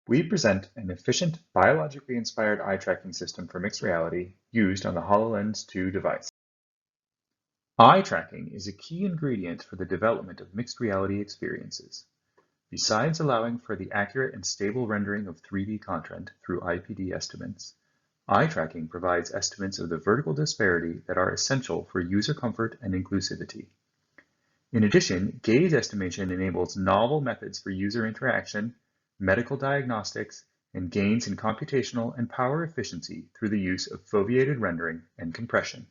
We present an efficient, biologically inspired eye tracking system for mixed reality used on the HoloLens 2 device. Eye tracking is a key ingredient for the development of mixed reality experiences. Besides allowing for the accurate and stable rendering of 3D content through IPD estimates, eye tracking provides estimates of the vertical disparity that are essential for user comfort and inclusivity. In addition, gaze estimation enables novel methods for user interaction, medical diagnostics, and gains in computational and power efficiency through the use of foveated rendering and compression.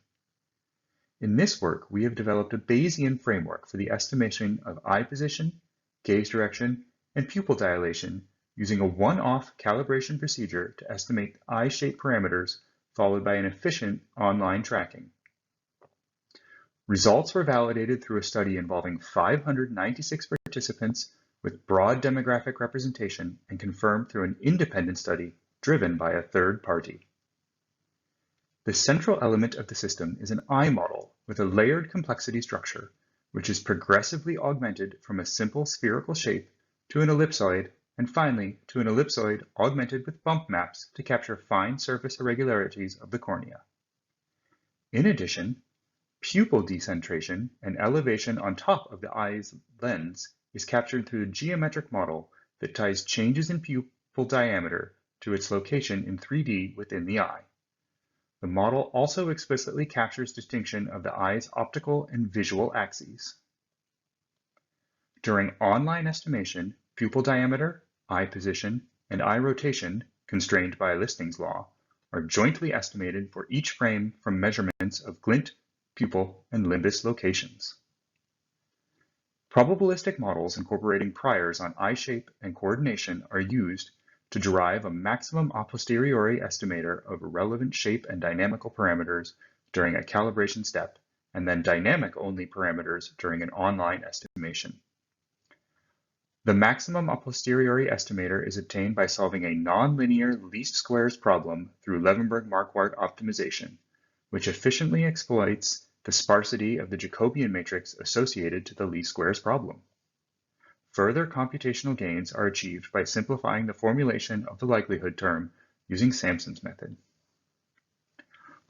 In this work, we have developed a Bayesian framework for the estimation of eye position, gaze direction, and pupil dilation using a one-off calibration procedure to estimate eye shape parameters followed by an efficient online tracking. Results were validated through a study involving 596 participants with broad demographic representation and confirmed through an independent study driven by a third party. The central element of the system is an eye model with a layered complexity structure, which is progressively augmented from a simple spherical shape to an ellipsoid, and finally to an ellipsoid augmented with bump maps to capture fine surface irregularities of the cornea. In addition, pupil decentration and elevation on top of the eye's lens is captured through the geometric model that ties changes in pupil diameter to its location in 3D within the eye. The model also explicitly captures distinction of the eye's optical and visual axes. During online estimation, pupil diameter, eye position, and eye rotation, constrained by Listing's law, are jointly estimated for each frame from measurements of glint, pupil, and limbus locations. Probabilistic models incorporating priors on eye shape and coordination are used to derive a maximum a posteriori estimator of relevant shape and dynamical parameters during a calibration step, and then dynamic-only parameters during an online estimation. The maximum a posteriori estimator is obtained by solving a nonlinear least squares problem through Levenberg-Marquardt optimization, which efficiently exploits the sparsity of the Jacobian matrix associated to the least squares problem. Further computational gains are achieved by simplifying the formulation of the likelihood term using Sampson's method.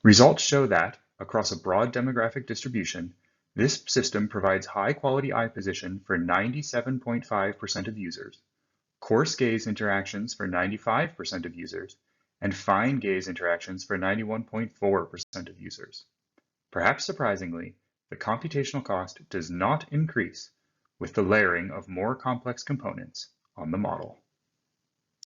Results show that, across a broad demographic distribution, this system provides high-quality eye position for 97.5% of users, coarse gaze interactions for 95% of users, and fine gaze interactions for 91.4% of users. Perhaps surprisingly, the computational cost does not increase with the layering of more complex components on the model.